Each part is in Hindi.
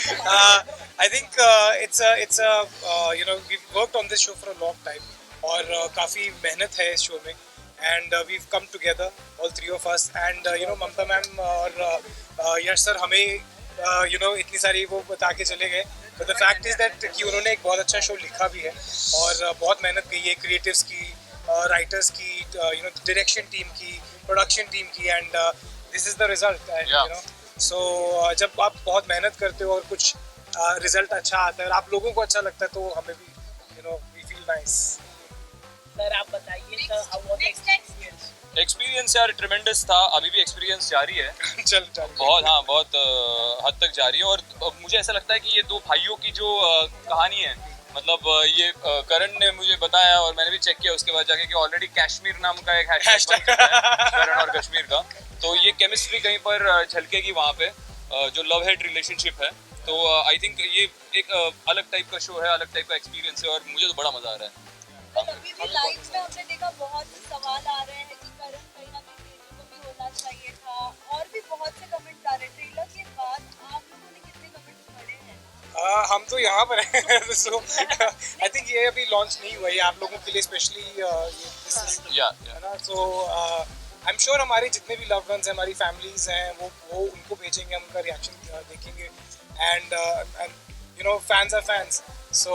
I think it's a we've worked on this show for a long time और काफ़ी मेहनत है इस शो में and we've come together all three of us and Mamta ma'am और यश सर हमें इतनी सारी वो बता के चले गए but the fact is that कि उन्होंने एक बहुत अच्छा शो लिखा भी है और बहुत मेहनत की है क्रिएटिव्स की राइटर्स की डायरेक्शन टीम की प्रोडक्शन टीम की and this is the result and so जब आप बहुत मेहनत करते हो और कुछ रिजल्ट अच्छा आता है और आप लोगों को अच्छा लगता है तो हमें भी वी फील नाइस। सर आप बताइए sir how was experience? Experience यार ट्रिमेंडस था, अभी भी एक्सपीरियंस जारी है। चल बहुत हद तक जारी है और मुझे ऐसा लगता है कि ये दो भाइयों की जो कहानी है, मतलब ये करण ने मुझे बताया और मैंने भी चेक किया उसके बाद जाके कि ऑलरेडी कश्मीर नाम का एक हैशटैग बन चुका है करण और कश्मीर का, तो ये केमिस्ट्री कहीं पर झलकेगी वहाँ पे, जो लव हेट रिलेशनशिप है। तो आई थिंक ये एक अलग टाइप का शो है, अलग टाइप का एक्सपीरियंस है और मुझे तो बड़ा मजा आ रहा है। अभी भी लाइफ में हमने देखा बहुत से सवाल आ रहे हैं कि करण कहीं ना कहीं तेजू को भी होना चाहिए था और भी बहुत से कमेंट्स आ रहे हैं। ट्रेलर के बाद आप लोगों ने कितने कमेंट्स पढ़े हैं? हम तो यहाँ पर हैं सो आई थिंक ये अभी लॉन्च नहीं हुआ है आप लोगों के लिए स्पेशली है ना, सो आई एम श्योर हमारे जितने भी लव्ड वंस हैं, हमारी फैमिलीज हैं, वो उनको भेजेंगे, हम उनका रिएक्शन देखेंगे and fans are fans, so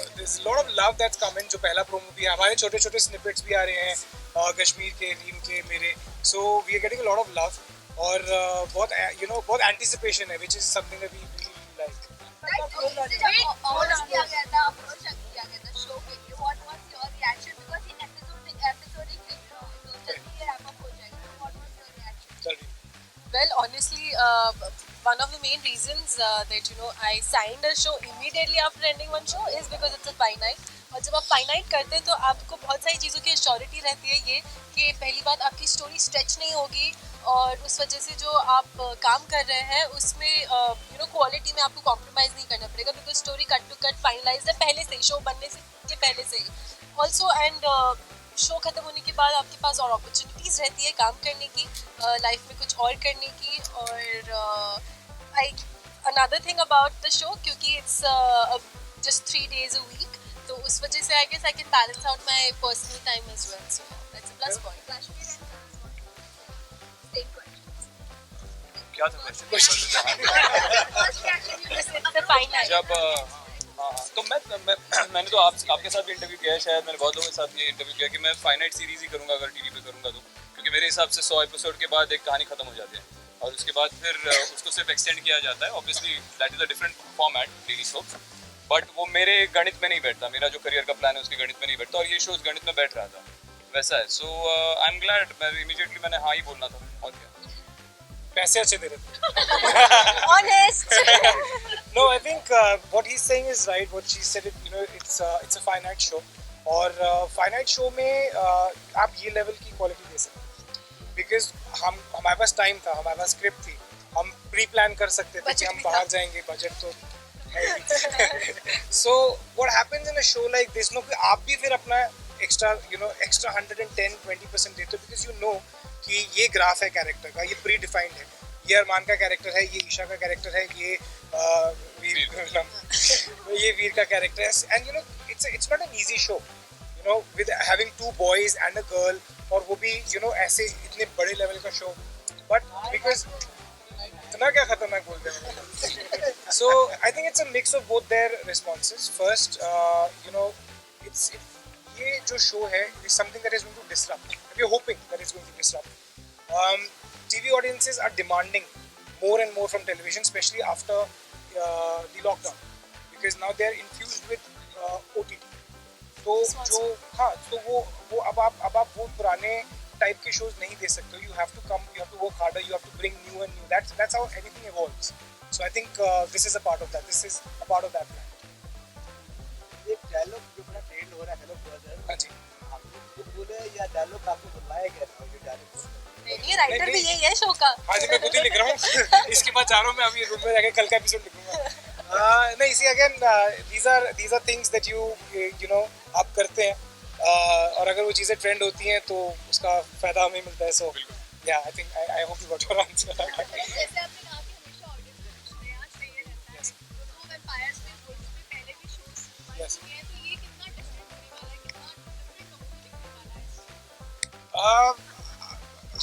there is lot of love that's coming. जो पहला प्रोमो भी है, हमारे छोटे छोटे स्निपेट्स भी आ रहे हैं कश्मीर के, रीम के, मेरे, so we are getting a lot of love और बहुत एंटिसिपेशन है which is something that we really like. Approach किया गया था शो के लिए, what was your reaction? Because ये एपिसोडिक है, तो जल्दी ये रैप अप हो जाएगा, तो what was your reaction? Well, honestly, one of the main reasons that I signed a show immediately after ending one show is because it's a finite. और जब आप फाइनाइट करते हैं तो आपको बहुत सारी चीज़ों की एश्योरिटी रहती है, ये कि पहली बात आपकी स्टोरी स्ट्रेच नहीं होगी और उस वजह से जो आप काम कर रहे हैं उसमें क्वालिटी में आपको कॉम्प्रोमाइज़ नहीं करना पड़ेगा, because story cut to cut finalize है पहले से ही, शो बनने से के पहले से ही ऑल्सो। एंड शो ख़त्म होने के बाद आपके पास और अपॉर्चुनिटीज़ रहती है काम करने की, लाइफ में कुछ और करने की। और another thing about the show, क्योंकि it's just 3 days a week, तो उस वजह से I guess I can balance out my personal time as well, so that's a plus point. क्या था जब तो मैंने तो आपके साथ भी इंटरव्यू किया है, शायद मैंने बहुत लोगों के साथ ये इंटरव्यू किया कि मैं फाइनाइट सीरीज ही करूंगा अगर टीवी पे करूंगा तो, क्योंकि मेरे हिसाब से 100 एपिसोड के बाद एक कहानी खत्म हो जाती है और उसके बाद फिर उसको सिर्फ एक्सटेंड किया जाता है। Obviously that is a different format daily soap, but वो मेरे गणित में नहीं बैठता, मेरा जो करियर का प्लान है उसके गणित में नहीं बैठता और ये शो उस गणित में बैठ रहा था, वैसा है। सो आई एम ग्लैड, मैं इमीडिएटली मैंने हाँ ही बोलना था और क्या, पैसे अच्छे दे रहे थे। Honest. No, I think what he's saying is right. What she said, it's a finite show. और finite show में आप ये लेवल की क्वालिटी दे सकते हैं, बिकॉज हमारे पास टाइम था, हमारे पास स्क्रिप्ट थी, हम प्री प्लान कर सकते थे कि हम बाहर जाएंगे, बजट तो है। So what happens in a show like this, कि आप भी फिर अपना एक्स्ट्रा 110-20% देते हो, बिकॉज कि ये ग्राफ है कैरेक्टर का, ये प्री डिफाइंड है, ये अरमान का कैरेक्टर है, ये ईशा का कैरेक्टर है, ये वीर का कैरेक्टर है, and it's not an easy show, with having 2 boys and a girl, और वो भी ऐसे इतने बड़े लेवल का शो, बट बिकॉज इतना क्या खतरनाक बोलते हैं। So I think it's a mix of both their responses. First, ये जो शो है is something that is going to disrupt. We're hoping that it's going to disrupt. TV audiences are demanding more and more from television, especially after the lockdown, because now they're infused with OTT. तो वो अब आप वो पुराने टाइप के शोज नहीं दे सकते. You have to work harder. You have to bring new and new. That's how everything evolves. So I think this is a part of that. This is a part of that plan. एक डायलॉग जो बड़ा ट्रेंड हो रहा है, हेलो ब्रदर, हाँ जी. आपको खुद बोले या डायलॉग आपको बुलाया गया था? ये डायलॉग नहीं, राइटर भी यही है शो का. हाँ जी, मैं खुद ही लिख रहा हूँ. इसके बाद जा रहा हूँ मैं अभी रूम में जाके कल का एपिसोड लिखूंगा. नहीं, see again, these are things that you know आप करते हैं, और अगर वो चीज़ें ट्रेंड होती हैं तो उसका फायदा हमें मिलता है. सो yeah, I think I hope you got your answer. जैसे आपने कहा कि हमेशा ऑडियंस में कुछ नया चाहिए रहता है, कैसे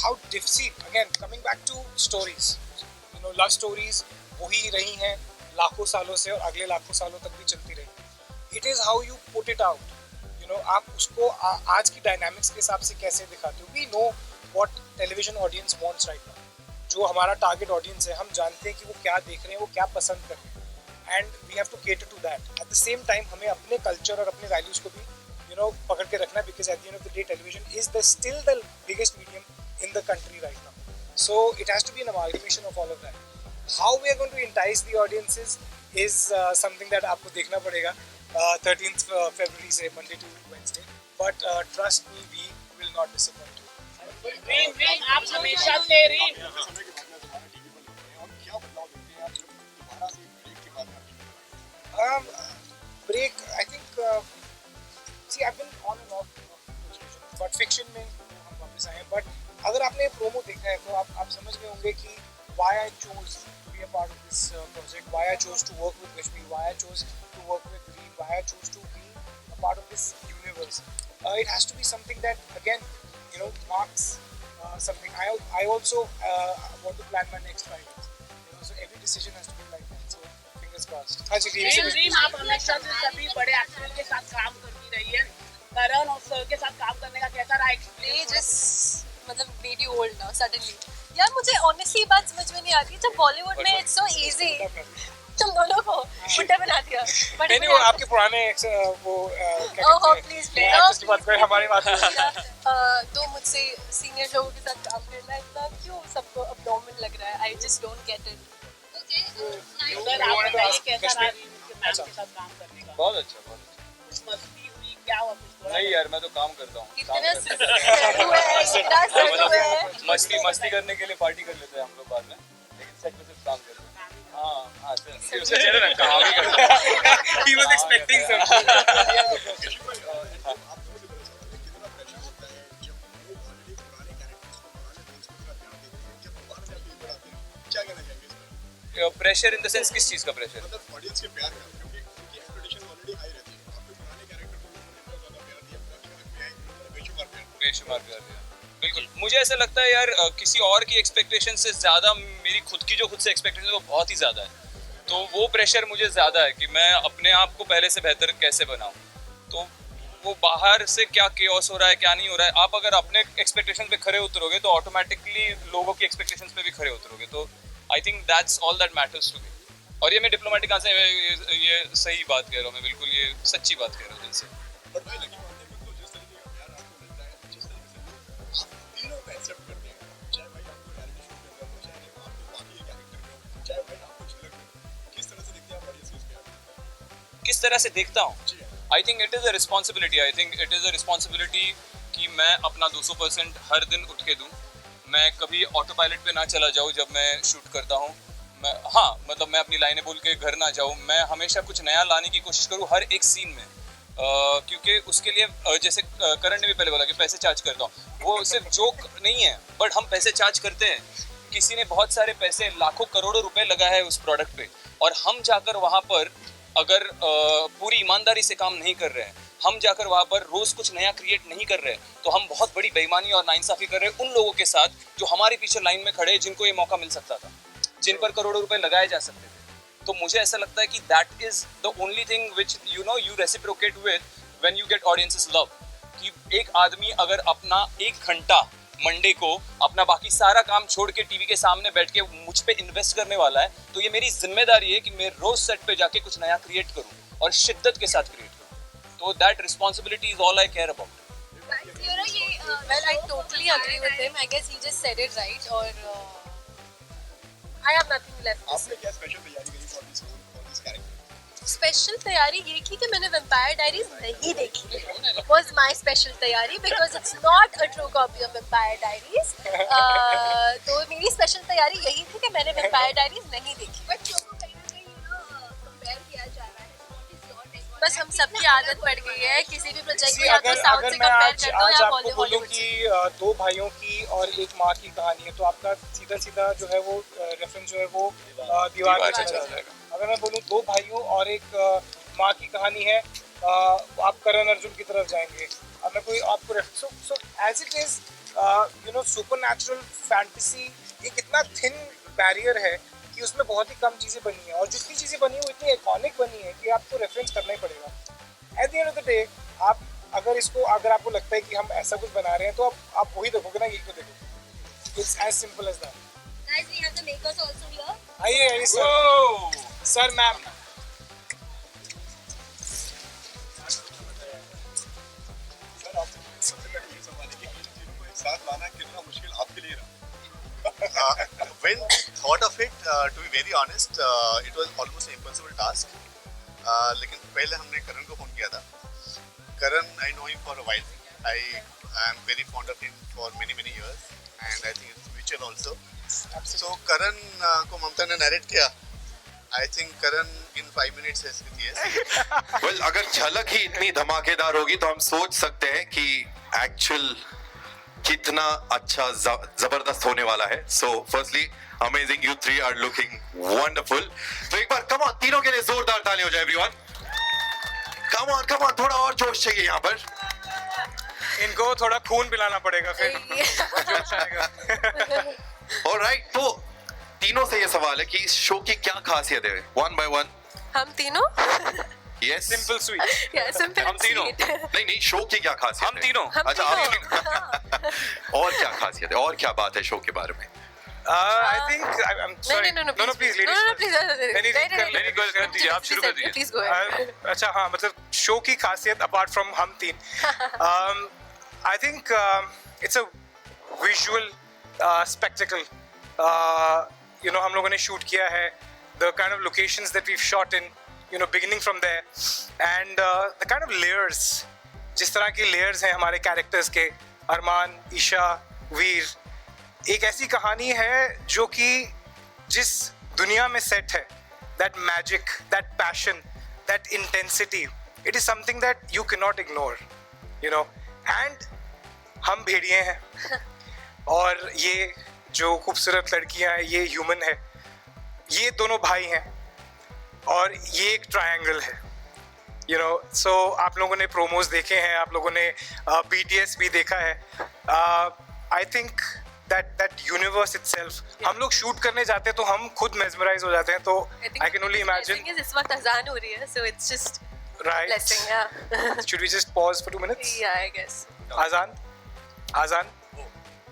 how see again coming back to stories, you know, love stories वही रही हैं लाखों सालों से और अगले लाखों सालों तक भी चलती रहेंगी. It is how you put it out, you know, आप उसको आज की डायनामिक्स के हिसाब से कैसे दिखाते हो. We know what television audience wants right now. जो हमारा टारगेट ऑडियंस है, हम जानते हैं कि वो क्या देख रहे हैं, वो क्या पसंद कर रहे हैं, and we have to cater to that. At the same time हमें अपने कल्चर और अपने वैल्यूज को भी यू नो पकड़ के रखना है, because at the end of the day television is the still the biggest medium in the country right now. So it has to be an amalgamation of all of that. How we are going to entice the audiences is something that आपको देखना पड़ेगा 13th February से Monday to Wednesday. But trust me, we will not disappoint you. Dream आप हमेशा से dream. Break, I think, see, I've been on and off, but fiction में हम वापस आए हैं. But अगर आपने प्रोमो देखा है तो आप समझ गए होंगे कि why I chose to be a part of this project, why I chose to work with Rashmi, why I chose to work with Reem, why I chose to be a part of this universe. It has to be something that, again, you know, marks something. I also want to plan my next 5 years. You know, so every decision has to be like that. So fingers crossed. हाँ जी, ड्रीम आप हमेशा से सभी बड़े एक्टर्स के साथ काम करती रही है. करण और सर के साथ काम करने का कैसा रहा They एक्सपीरियंस? just मतलब made you old now suddenly. यार मुझे honestly बात समझ में नहीं आती. जब बॉलीवुड में it's so easy. तुम दोनों को बुड्ढा बना दिया. नहीं नहीं, वो आपके पुराने वो क्या ओह कहते प्लीज हैं एक्टर्स की बात करें, हमारी बात करें. तो मुझसे सीनियर लोगों के साथ काम करना इतना क्यों सबको abnormal लग रहा है. I just don't get it. Sir आप बताइए कैसा रहा ड्रीम के मैम के साथ काम करने का? बहुत अच्छा, बहुत अच्छा. कुछ मस्ती हुई क्या हुआ कुछ थोड़ा? नहीं यार, मैं तो काम करता हूँ. इतना सड़ू है, इतना सड़ू है. मस्ती करने के लिए पार्टी कर लेते हैं हम लोग बाद में, लेकिन सेट पे सिर्फ काम करते हैं. हाँ सर, उससे चले ना काम ही करते हैं. He was expecting something. Pressure in the sense किस चीज़ का प्रेशर? मतलब ऑडियंस के प्यार का, क्योंकि उनकी एक्सपेक्टेशन ऑलरेडी हाई रहती है. आपके पुराने कैरेक्टर को उन्होंने इतना ज़्यादा प्यार दिया, बेशुमार प्यार दिया. बिल्कुल. मुझे ऐसा लगता है यार, किसी और की एक्सपेक्टेशन से ज़्यादा मेरी खुद की जो खुद से एक्सपेक्टेशन है वो बहुत ही ज़्यादा है. तो वो प्रेशर मुझे ज़्यादा है कि मैं अपने आप को पहले से बेहतर कैसे बनाऊँ. तो वो बाहर से क्या केओस हो रहा है, क्या नहीं हो रहा है, आप अगर अपने एक्सपेक्टेशन पे खरे उतरोगे तो ऑटोमेटिकली लोगों की एक्सपेक्टेशंस पे भी खरे उतरोगे. तो I think that's all that matters to me. और ये मैं डिप्लोमेटिक आंसर, ये सही बात कह रहा हूँ मैं, बिल्कुल ये सच्ची बात कह रहा हूँ दिल से. बट भाई लकी बात है कि तो जिस तरीके का प्यार आपको मिलता है, जिस तरीके से लोग आप तीनों को एक्सेप्ट करते हैं, चाहे भाई आपको रियलिटी शो में हो, चाहे आपको बाकी कैरेक्टर में हो, चाहे भाई आपको झलक में, किस तरह से देखते हैं आप ऑडियंस के प्यार? किस तरह से देखता हूँ? I think it is a responsibility कि मैं अपना 200% हर दिन उठ के दूँ. मैं कभी ऑटो पायलट पे ना चला जाऊँ जब मैं शूट करता हूँ. मैं मतलब मैं अपनी लाइनें बोल के घर ना जाऊँ. मैं हमेशा कुछ नया लाने की कोशिश करूँ हर एक सीन में, क्योंकि उसके लिए जैसे करण ने भी पहले बोला कि पैसे चार्ज करता हूँ, वो सिर्फ जोक नहीं है, बट हम पैसे चार्ज करते हैं. किसी ने बहुत सारे पैसे, लाखों करोड़ों रुपए लगाया है उस प्रोडक्ट पे, और हम जाकर वहाँ पर अगर पूरी ईमानदारी से काम नहीं कर रहे हैं, हम जाकर वहाँ पर रोज़ कुछ नया क्रिएट नहीं कर रहे हैं, तो हम बहुत बड़ी बेईमानी और नाइंसाफ़ी कर रहे हैं उन लोगों के साथ जो हमारे पीछे लाइन में खड़े हैं, जिनको ये मौका मिल सकता था, जिन पर करोड़ों रुपए लगाए जा सकते थे. तो मुझे ऐसा लगता है कि that is the only thing which you reciprocate with when you get audiences love. कि एक आदमी अगर अपना 1 घंटा मंडे को अपना बाकी सारा काम छोड़ के टीवी के सामने बैठ के मुझ पे इन्वेस्ट करने वाला है, तो ये मेरी जिम्मेदारी है कि मैं रोज सेट पे जाके कुछ नया क्रिएट करूं और शिद्दत के साथ क्रिएट करूं. तो that responsibility is all I care about. Well, I totally agree with him. I guess he just said it right. और I have nothing left to say. आपने क्या स्पेशल तैयारी करी for this role, for this character? Special तैयारी ये की कि मैंने वेम्पायर डायरीज नहीं देखी. Was my special तैयारी because it's not a true copy of Vampire Diaries. तो मेरी स्पेशल तैयारी यही थी कि मैंने वेम्पायर डायरीज नहीं देखी. बट शो को कहीं ना कहीं कंपेयर किया जा रहा है. What is your take on बस that? हम सबकी आदत पड़ गई है किसी भी प्रोजेक्ट को See, या तो अगर साउथ अगर से मैं कंपेयर आज कर दो आज या आपको बोलूं बॉलीवुड कि से. 2 भाइयों की और एक माँ की कहानी है, तो आपका सीधा जो है वो रेफरेंस जो है वो दीवार पे चला जाएगा. अगर मैं बोलूं 2 भाइयों और एक माँ की कहानी है, आप करण अर्जुन की तरफ जाएंगे, अब मैं कोई आपको so as it is you know supernatural fantasy एक इतना थिन बैरियर है कि उसमें बहुत ही कम चीज़ें बनी हैं, और जितनी चीज़ें बनी हैं वो इतनी आइकॉनिक बनी है कि आपको रेफरेंस करना ही पड़ेगा। Eight the end of the day आप अगर आपको लगता है कि हम ऐसा कुछ बना रहे हैं तो आप वही देखोगे ना, यही को देखोगे। It's as simple as that. Guys, we have the makers also here. आइए सर, सर मैम। सर आप सबसे पहले ये सवाल है कि इन तीनों को एक साथ लाना कितना मुश्किल आपके लिए रहा? When we thought of it, to be very honest, it was almost an impossible task. लेकिन पहले हमने करण को फोन किया था। करण, I know him for a while. I am very fond of him for many years, and I think it's mutual also. So करण को ममता ने नरेट किया। I think Karan in 5 minutes has with yes. Well, अगर झलक ही इतनी धमाकेदार होगी तो हम सोच सकते हैं कि एक्चुअल कितना अच्छा जबरदस्त होने वाला है। So firstly, amazing, you three are looking wonderful. तो एक बार come on, तीनों के लिए जोरदार ताली हो जाए everyone. Come on, थोड़ा और जोश चाहिए यहाँ पर। इनको थोड़ा खून पिलाना पड़ेगा फिर जोश आएगा। Alright, तो तीनों से ये सवाल है कि इस शो की क्या खासियत है? One by one. हम तीनों Yes. Simple sweet. Yeah, simple हम and तीनों। sweet. नहीं, शो की क्या खासियत हम है? तीनों। अच्छा, आप तीनों। और क्या खासियत है? और क्या बात है शो के बारे में? I think I'm sorry. No, please, ladies No, first. please. नहीं, नहीं, कर दीजिए, आप शुरू कर दीजिए। Please go ahead. अच्छा हाँ, मतलब शो की खासियत अपार्ट फ्रॉम हम तीन, I think it's a visual spectacle. You know हम लोगों ने शूट किया है, the kind of locations that we shot in, you know beginning from there, and the kind of layers, जिस तरह की लेयर्स हैं हमारे कैरेक्टर्स के, अरमान, ईशा, वीर, एक ऐसी कहानी है जो कि जिस दुनिया में सेट है, that magic, that passion, that intensity, it is something that you cannot ignore, you know, and हम भेड़िए हैं और ये जो खूबसूरत लड़कियां हैं ये ह्यूमन है, ये दोनों भाई हैं और ये एक ट्रायंगल है, you know, so आप लोगों ने प्रोमोज देखे हैं, आप लोगों ने BTS भी देखा है, I think that universe itself, हम लोग शूट करने जाते हैं तो हम खुद mesmerize हो जाते हैं, तो I can only imagine. इस वक्त अजान हो रही है, so it's just Right. blessing, yeah. Should we just pause for 2 minutes? Yeah, I guess. Azan?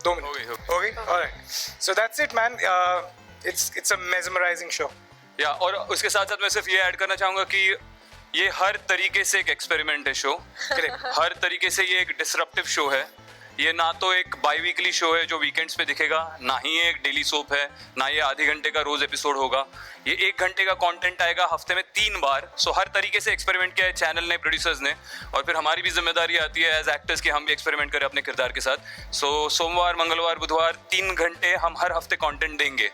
2 minutes. Okay. All right. So that's it, man. It's a mesmerizing show. या और उसके साथ साथ मैं सिर्फ ये ऐड करना चाहूँगा कि ये हर तरीके से एक एक्सपेरिमेंट है शो। हर तरीके से ये एक डिसरप्टिव शो है। ये ना तो एक बाई वीकली शो है जो वीकेंड्स पे दिखेगा, ना ही ये एक डेली सोप है, ना ये आधे घंटे का रोज एपिसोड होगा। ये 1 घंटे का कंटेंट आएगा हफ्ते में 3 बार। सो हर तरीके से एक्सपेरिमेंट किया है चैनल ने, प्रोड्यूसर्स ने, और फिर हमारी भी जिम्मेदारी आती है एज एक्टर्स कि हम भी एक्सपेरिमेंट करें अपने किरदार के साथ। सो सोमवार, मंगलवार, बुधवार 3 घंटे हम हर हफ्ते कंटेंट देंगे,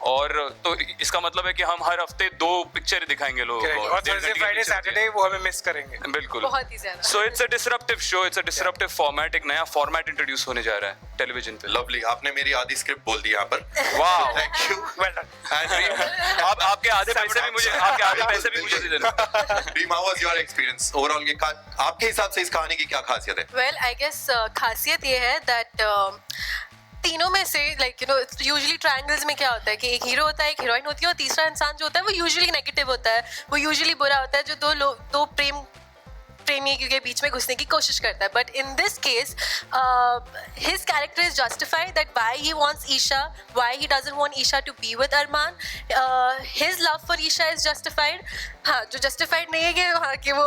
और तो इसका मतलब है कि हम हर हफ्ते 2 पिक्चर दिखाएंगे लोगों Correct. को। और Thursday, Friday, Saturday वो हमें मिस करेंगे। बिल्कुल, बहुत ही ज्यादा। So it's a disruptive show, it's a disruptive format, एक नया फॉर्मेट इंट्रोड्यूस होने जा रहा है टेलीविजन पे। लवली, आपने मेरी आधी स्क्रिप्ट बोल दी यहाँ पर। वाह, थैंक यू। Well done. आप आपके आधे पैसे भी मुझे दे देना। Dream, how was your experience overall? ये आपके हिसाब से इस कहानी की क्या खासियत है? Well, I guess खासियत ये है that तीनों में से like you know usually triangles में क्या होता है कि एक हीरो होता है, एक हीरोइन होती है, और तीसरा इंसान जो होता है वो यूजुअली नेगेटिव होता है, वो यूजुअली बुरा होता है, जो दो प्रेमी के बीच में घुसने की कोशिश करता है. But in this case his character is justified that why he wants Isha, why he doesn't want Isha to be with Arman. His love for Isha is justified. हाँ, जो जस्टिफाइड नहीं है कि वो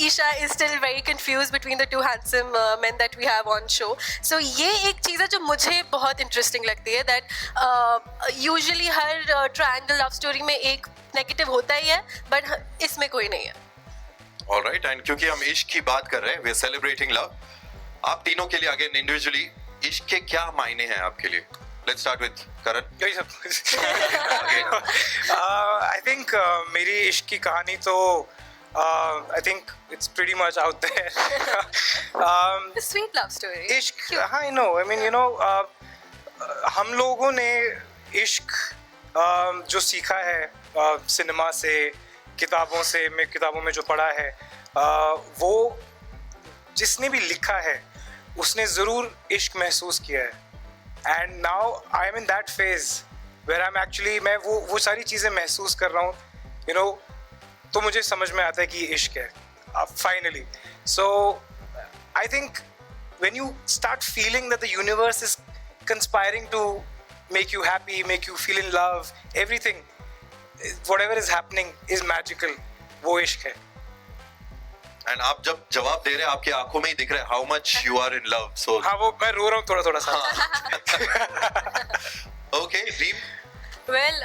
Isha is still very confused between the two handsome men that we have on show. So ये एक चीज़ है जो मुझे बहुत interesting लगती है, that usually her triangle love story में एक negative होता ही है, but इसमें कोई नहीं है. All right, and क्योंकि हम इश्क की बात कर रहे हैं, we are celebrating love. आप तीनों के लिए again individually इश्क के क्या मायने हैं आपके लिए? Let's start with Karan. I think मेरी इश्क की कहानी तो I think it's pretty much out there. The sweet love story. इश्क, I know. I mean, you know, हम लोगों ने इश्क जो सीखा है सिनेमा से किताबों में जो पढ़ा है, वो जिसने भी लिखा है उसने ज़रूर इश्क महसूस किया है. And now I am in that phase where I am actually, मैं वो सारी चीज़ें महसूस कर रहा हूँ, यू नो, तो मुझे समझ में आता है कि ये इश्क है finally. So I think when you start feeling that the universe is conspiring to make you happy, make you feel in love, everything, whatever is happening is magical. वो इश्क है. एंड आप जब जवाब दे रहे हैं आपकी आंखों में ही दिख रहा है how much you are in love. So हाँ, वो मैं रो रहा हूँ थोड़ा सा. ओके रीम. वेल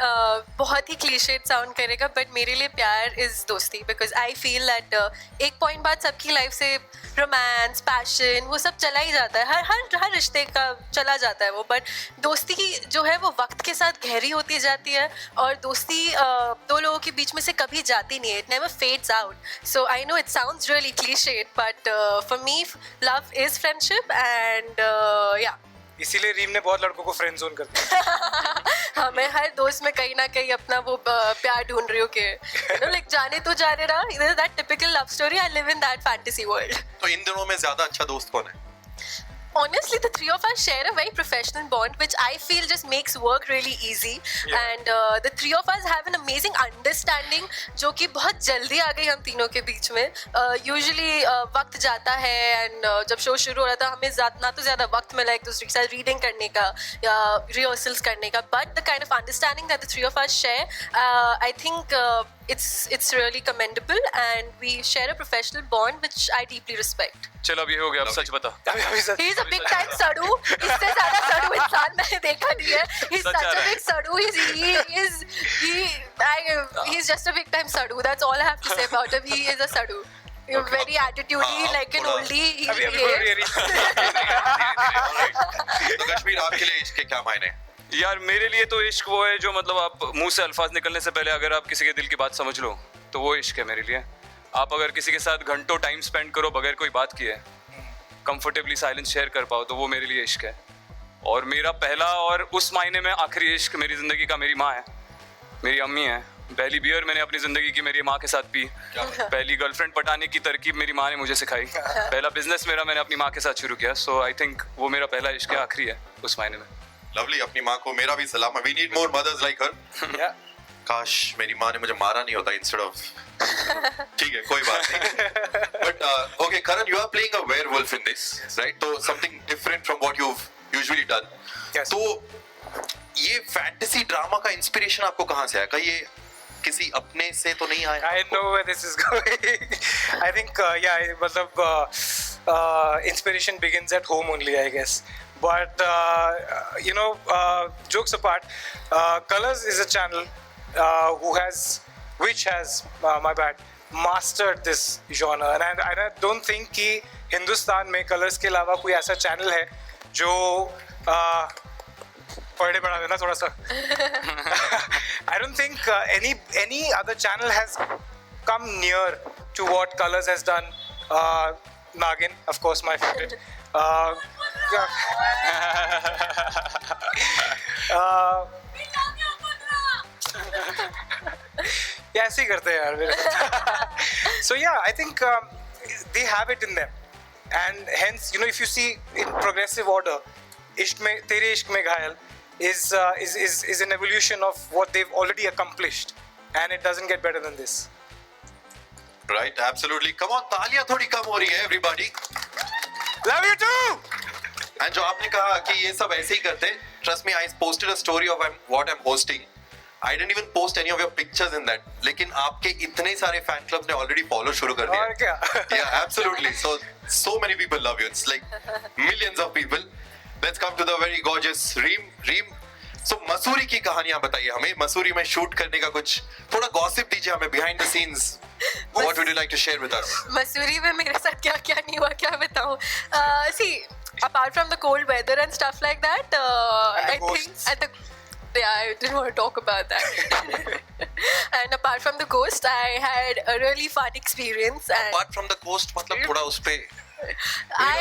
बहुत ही क्लीशेड साउंड करेगा बट मेरे लिए प्यार इज़ दोस्ती, बिकॉज आई फील दैट एक पॉइंट बाद सबकी लाइफ से रोमांस, पैशन, वो सब चला ही जाता है. हर रिश्ते का चला जाता है वो, बट दोस्ती की जो है वो वक्त के साथ गहरी होती जाती है. और दोस्ती दो लोगों के बीच में से कभी जाती नहीं है. It never fades out. So I know it sounds really clichéd but for me love is friendship and या. इसीलिए रीम ने बहुत लड़कों को फ्रेंड जोन कर दिया. हाँ, मैं हर दोस्त में कहीं ना कहीं अपना वो प्यार ढूंढ रही हूँ कि लाइक जाने तो जाने रहा. That typical love story. I live in that fantasy world. तो इन दिनों में ज्यादा अच्छा दोस्त कौन है? Honestly, the three of us share a very professional bond, which I feel just makes work really easy. Yeah. And the three of us have an amazing understanding, जो कि बहुत जल्दी आ गई हम तीनों के बीच में. Usually वक्त जाता है and जब शो शुरू हो रहा था हमें ना तो ज़्यादा वक्त मिला एक दूसरे के साथ रीडिंग करने का या रिहर्सल्स करने का, but the kind of understanding that the three of us share, I think it's really commendable and we share a professional bond which I deeply respect. चलो अब ये हो गया, अब सच बता. He is a big time सड़ू. इससे ज़्यादा सड़ू इंसान मैंने देखा नहीं है. He's such such uh a रहा है. big सड़ू. He's just a big time सड़ू. That's all I have to say about him. He is a सड़ू. Very attitudey, like an oldie. He अभी behaves. तो कश्मीर आपके लिए इसके क्या मायने हैं? यार मेरे लिए तो इश्क वो है जो मतलब आप मुंह से अल्फाज निकलने से पहले अगर आप किसी के दिल की बात समझ लो तो वो इश्क है मेरे लिए. आप अगर किसी के साथ घंटों टाइम स्पेंड करो बगैर कोई बात किए, कंफर्टेबली साइलेंस शेयर कर पाओ, तो वो मेरे लिए इश्क है. और मेरा पहला और उस मायने में आखिरी इश्क मेरी ज़िंदगी का मेरी माँ है, मेरी अम्मी है. पहली बियर मैंने अपनी ज़िंदगी की मेरी माँ के साथ पी. पहली गर्लफ्रेंड पटाने की तरकीब मेरी माँ ने मुझे सिखाई. पहला बिजनेस मेरा मैंने अपनी माँ के साथ शुरू किया. सो आई थिंक वो मेरा पहला इश्क है, आखिरी है उस मायने में. लवली, अपनी माँ को मेरा भी सलाम. We need more mothers like her. काश मेरी माँ ने मुझे मारा नहीं होता इंस्टेड ऑफ. ठीक है, कोई बात नहीं. But okay Karan, you are playing a werewolf in this, right? तो something different from what you usually done. Yes. तो ये फैंटेसी ड्रामा का इंस्पिरेशन आपको कहाँ से आया? कहीं ये किसी अपने से तो नहीं आया? I know where this is going. I think yeah, मतलब inspiration begins at home only, I guess. But you know, jokes apart, Colors is a channel which has my bad, mastered this genre, and I don't think कि हिंदुस्तान में Colors के अलावा कोई ऐसा channel है जो पढ़े बढ़ा देना थोड़ा सा. I don't think any other channel has come near to what Colors has done. Nagin, of course, my favorite. Yeah, ऐसे ही करते हैं यार मेरे साथ. So yeah, I think they have it in them, and hence, you know, if you see in progressive order, इश्क में तेरे इश्क में घायल is an evolution of what they've already accomplished, and it doesn't get better than this. Right, absolutely. Come on, तालियां थोड़ी कम हो रही है everybody. Love you too. And जो आपने कहा कि ये सब ऐसे ही करते, trust me, I posted a story of what I'm hosting. I didn't even post any of your pictures in that. लेकिन आपके इतने सारे fan clubs ने already follow शुरू कर दिया. और क्या? Yeah, absolutely. So many people love you. It's like millions of people. Let's come to the very gorgeous Reem. So Mussoorie की कहानियां बताइए हमें. मसूरी में शूट करने का कुछ थोड़ा gossip दीजिए हमें behind the scenes. What would you like to share with us? Mussoorie में मेरे साथ क्या क्या नहीं हुआ क्या बताऊं. See, apart from the cold weather and stuff like that, I think I didn't want to talk about that. And apart from the ghost, I had a really fun experience. And Apart from the ghost, मतलब थोड़ा उस पे I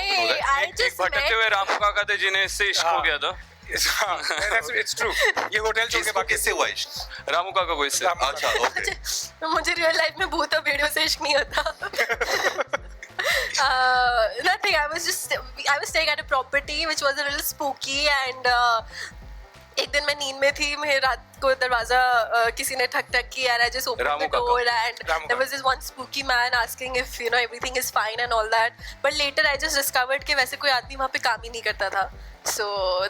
एक just भटकते met. हुए रामू काका थे जिन्हें इससे इश्क हो गया था. It's true. ये होटल छोड़ के इसको बाकी किससे हुआ इश्क? रामू काका को इससे अच्छा ओके तो मुझे रियल लाइफ में भूत और भेड़ियों से इश्क नहीं होता. Nothing. I was staying at a property which was a little spooky and एक दिन मैं नींद में थी, मैं रात को दरवाजा किसी ने ठक ठक किया and I just opened Ramu the काका. door and Ramu there was this one spooky man asking if you know everything is fine and all that. But later I just discovered कि वैसे कोई आदमी वहाँ पे काम ही नहीं करता था. So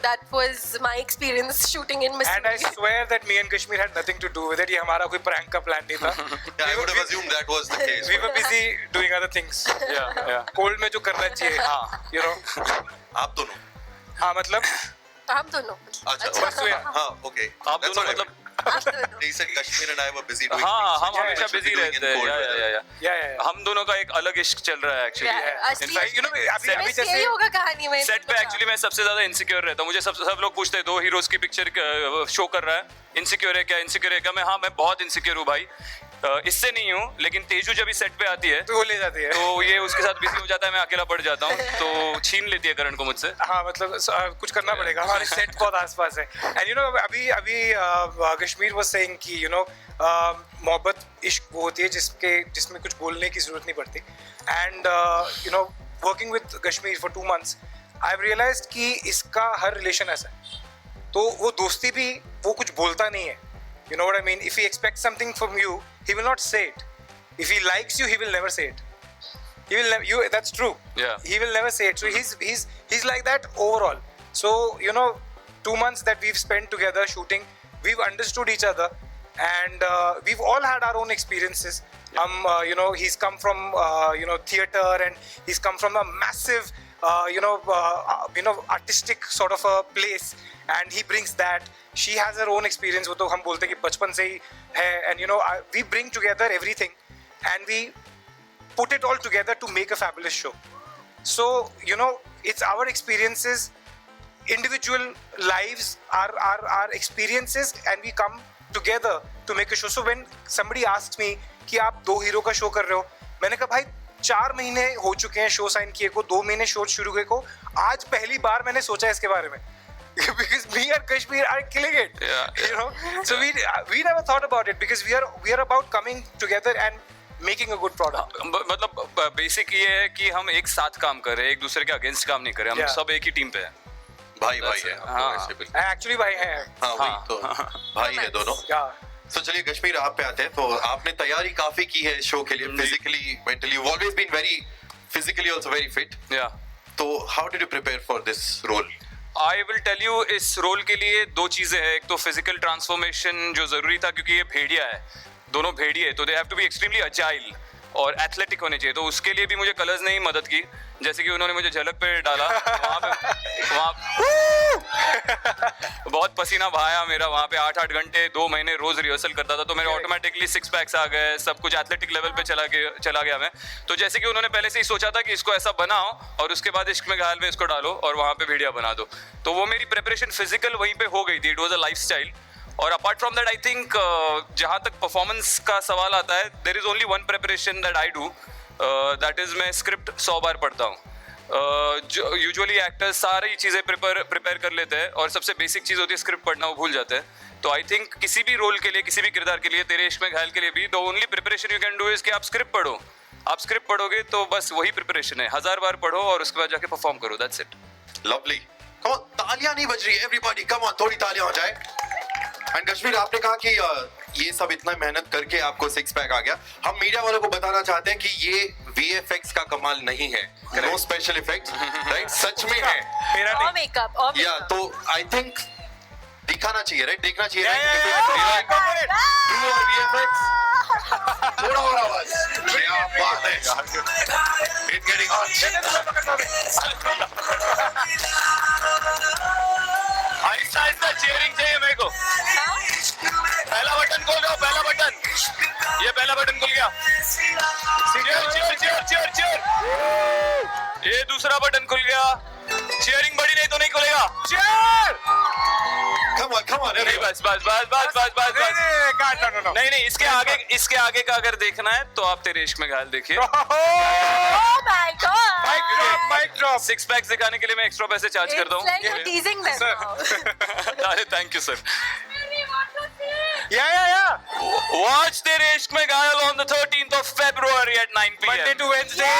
that was my experience shooting in Missouri. And I swear that me and Kashmir had nothing to do with it. ये हमारा कोई prank का plan नहीं था. I would have assumed that was the case. We were busy doing other things. या Cold में जो करना चाहिए, you know. आप दोनों हाँ मतलब हम दोनों. अच्छा हाँ ओके आप दोनों मतलब आप दोनों. He said Kashmir and I were busy doing हाँ things हम which we हमेशा should be busy doing in रहते हैं. cold weather. yeah. हम दोनों का एक अलग इश्क चल रहा है actually. Yeah, In fact, you know, अभी बस जैसे यही होगा कहानी में. सेट पे एक्चुअली मैं सबसे ज्यादा इनसिक्योर रहता हूँ. मुझे सब लोग पूछते हैं दो हीरोज की पिक्चर शो कर रहा है, इनसिक्योर है क्या, इनसिक्योर है क्या. मैं बहुत इनसिक्योर हूँ भाई. इससे नहीं हूँ, लेकिन तेजू जब इस सेट पे आती है तो वो ले जाती है. तो ये उसके साथ बिजी हो जाता है, मैं अकेला पड़ जाता हूँ, तो छीन लेती है करण को मुझसे. हाँ मतलब कुछ करना पड़ेगा. हमारे सेट बहुत आसपास है. एंड यू नो अभी कश्मीर वाज सेइंग कि यू नो मोहब्बत इश्क वो होती है जिसमें कुछ बोलने की जरूरत नहीं पड़ती. And you know working with Kashmir for 2 months I have realised कि इसका हर रिलेशन ऐसा है. तो वो दोस्ती भी वो कुछ बोलता नहीं है. You know what I mean? If he expects something from you, he will not say it. If he likes you, he will never say it. He will never. That's true. Yeah. He will never say it. So he's like that overall. So you know, 2 months that we've spent together shooting, we've understood each other, and we've all had our own experiences. You know, he's come from you know theater, and he's come from a massive you know artistic sort of a place, and he brings that. She has her own experience. वो तो हम बोलते हैं कि बचपन से ही है. And you know, we bring together everything, and we put it all together to make a fabulous show. So you know, it's our experiences, individual lives, our experiences, and we come together to make a show. So when somebody asks me कि आप 2 हीरो का शो कर रहे हो, मैंने कहा भाई 4 महीने हो चुके हैं शो साइन किए को, 2 महीने शो शुरू हुए को, आज पहली बार मैंने सोचा इसके बारे में. Because me and Kashmir are killing it, you know. So we never thought about it because we are about coming together and making a good product. मतलब बेसिक ये है कि हम एक साथ काम कर रहे हैं, एक दूसरे के अगेंस्ट काम नहीं कर रहे. हम Yeah. सब एक ही टीम पे हैं. भाई है हाँ. ऐसे बिल्कुल. Actually भाई हैं. हाँ वही तो भाई है दोनों. Yeah. तो चलिए कश्मीर आप पे आते हैं. तो आपने तैयारी काफी की है शो के लिए, physically mentally. You always been very physically also very fit. या तो how did you prepare for this role? I will tell you, इस रोल के लिए 2 चीजें हैं. एक तो फिजिकल ट्रांसफॉर्मेशन जो जरूरी था, क्योंकि ये भेड़िया है, दोनों भेड़िए, तो they have to be extremely agile और एथलेटिक होने चाहिए. तो उसके लिए भी मुझे कलर्स ने ही मदद की. जैसे कि उन्होंने मुझे झलक पे डाला, वहाँ बहुत पसीना बहाया मेरा. वहाँ पे 8-8 घंटे 2 महीने रोज रिहर्सल करता था, तो मेरे ऑटोमेटिकली 6 पैक्स आ गए, सब कुछ एथलेटिक लेवल पे चला गया मैं. तो जैसे कि उन्होंने पहले से ही सोचा था कि इसको ऐसा बनाओ और उसके बाद इश्क में घायल में इसको डालो और वहाँ पे भेड़िया बना दो. तो वो मेरी प्रिपरेशन फिजिकल वहीं पे हो गई थी. It was a lifestyle. और apart from that I think जहाँ तक परफॉर्मेंस का सवाल आता है, there is only one preparation that I do, that is मैं स्क्रिप्ट 100 बार पढ़ता हूँ. जो यूजुअली एक्टर्स सारी चीज़ें प्रिपेयर कर लेते हैं और सबसे बेसिक चीज़ होती है स्क्रिप्ट पढ़ना, वो भूल जाते हैं. तो आई थिंक किसी भी रोल के लिए, किसी भी किरदार के लिए, तेरे इश्क में घायल के लिए भी, the only preparation you can do is कि आप स्क्रिप्ट पढ़ो. आप स्क्रिप्ट पढ़ोगे तो बस वही प्रिपरेशन है. 1000 बार पढ़ो और उसके बाद जाके परफॉर्म करो. That's it. Lovely. Come on, तालियां नहीं बज रही. एवरीबॉडी कम ऑन, थोड़ी तालियां हो जाए. एंड कश्मीर, आपने कहा कि ये सब इतना मेहनत करके आपको 6 पैक आ गया. हम मीडिया वालों को बताना चाहते हैं कि ये VFX का कमाल नहीं है. No special effects, right? सच में है. मेरा और नहीं. मेकअप और या तो आई थिंक दिखाना चाहिए, राइट? देखना चाहिए, Yeah. ट्रू और VFX. थोड़ा और आवाज. क्या बात है. It's getting Aahista Aahista cheering चाहिए मेरे को. पहला बटन खोल दो, पहला बटन. ये पहला बटन खुल गया. चीयर. ये दूसरा बटन खुल गया. चीयरिंग बड़ी नहीं तो नहीं खुलेगा. चीयर. Come come on. नहीं बस बस बस बस बस बस बस No. नहीं इसके आगे का अगर देखना है तो आप तेरे इश्क में घायल देखिए Oh my God! Mic drop. 6 PACS दिखाने के लिए मैं एक्स्ट्रा पैसे चार्ज कर दूं It's like you're teasing them Sir. now. अरे thank you sir Yeah. Watch तेरे इश्क में घायल on the 13th of February at 9 p.m. Monday to Wednesday.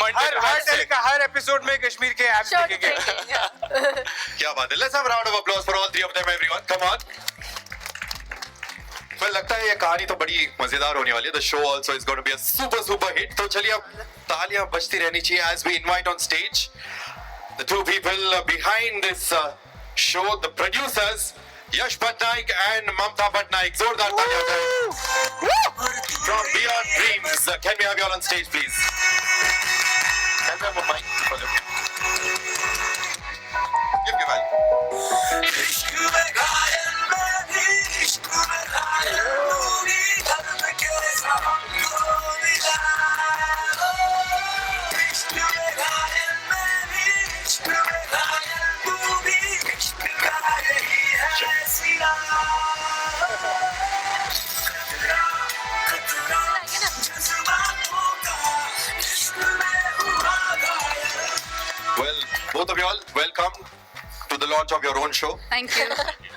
Monday to Wednesday. Her episode में कश्मीर के ऐप Sure, देखेंगे. drinking, yeah. क्या बात है. Let's have a round of applause for all three of them, everyone. Come on. Well, लगता है ये कहानी तो बड़ी मजेदार होने वाली है. The show also is going to be a super hit. तो चलिए अब तालियां बजती रहनी चाहिए as we invite on stage the two people behind this show, the producers, Yash Patnaik and Mamta Patnaik. जोरदार तालियां करें. From Beyond Dreams, can we have you all on stage, please? Can we have a mic for them? Give mic. Well, both of you all, welcome to the launch of your own show. Thank you.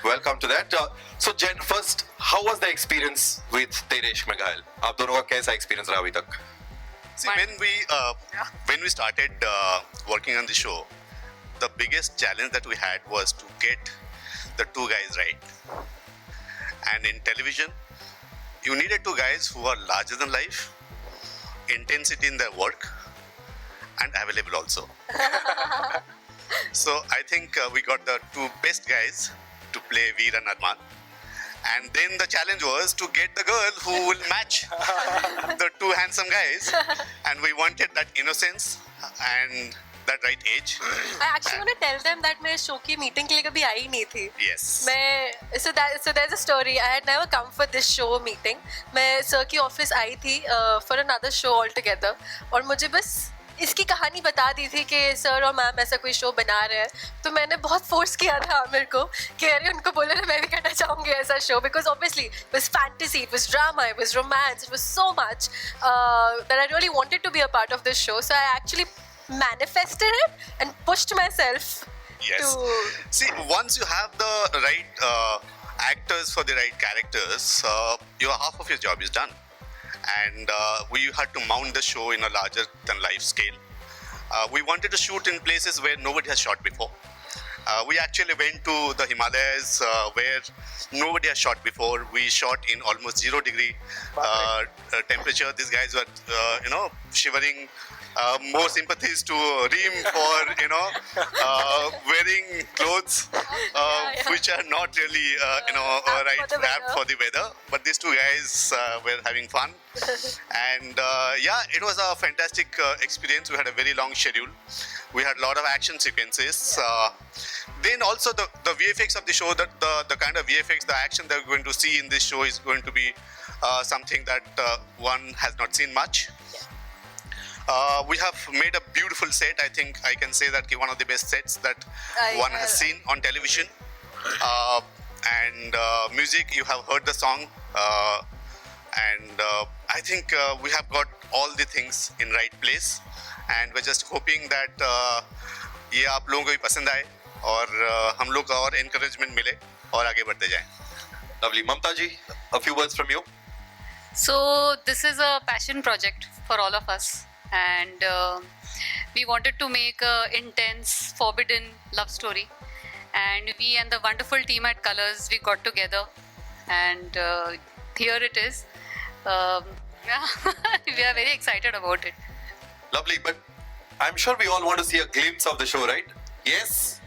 Welcome to that. So, Jen, first, how was the experience with Tere Ishq Mein Ghayal? आप दोनों का कैसा experience रहा अभी तक? See, when we started working on the show, the biggest challenge that we had was to get the two guys right. And in television, you needed two guys who are larger than life, intensity in their work, and available also. So I think we got the two best guys to play Veer and Arman. And then the challenge was to get the girl who will match the two handsome guys. And we wanted that innocence and that right age. I actually want to tell them that मैं शो की मीटिंग के लिए कभी आई नहीं थी. Yes. so there's a story. I had never come for this show meeting. मैं सर की ऑफिस आई थी for another show altogether. और मुझे बस इसकी कहानी बता दी थी कि सर और मैम ऐसा कोई शो बना रहे हैं. तो मैंने बहुत फोर्स किया था आमिर को कि अरे उनको बोले ना मैं भी करना चाहूँगी ऐसा show, because obviously it was fantasy, it was drama, it was romance, it was so much that I really wanted to be a part of this show. So I actually manifested it and pushed myself Yes. to See, once you have the right actors for the right characters, your half of your job is done. And we had to mount the show in a larger than life scale. We wanted to shoot in places where nobody has shot before. We actually went to the Himalayas where nobody has shot before. We shot in almost 0 degree temperature. These guys were, shivering. More sympathies to Reem for, wearing clothes which are not really, right apt for the weather. But these two guys were having fun. And it was a fantastic experience. We had a very long schedule. We had a lot of action sequences. Then also the VFX of the show, the kind of VFX, the action that we're going to see in this show is going to be something that one has not seen much. We have made a beautiful set. I think I can say that one of the best sets that one has seen on television. And music, you have heard the song. And I think we have got all the things in right place. And we're just hoping that ये आप लोगों को भी पसंद आए और हम लोग का और encouragement मिले और आगे बढ़ते जाएं. Lovely. Mamta ji, a few words from you. So this is a passion project for all of us, and we wanted to make a intense, forbidden love story. And we and the wonderful team at Colors, we got together, and here it is. We are very excited about it. Lovely, but I'm sure we all want to see a glimpse of the show, right? Yes?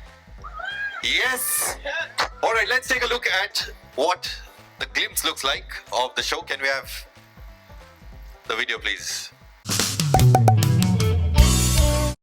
Yes! Alright, let's take a look at what the glimpse looks like of the show. Can we have the video, please?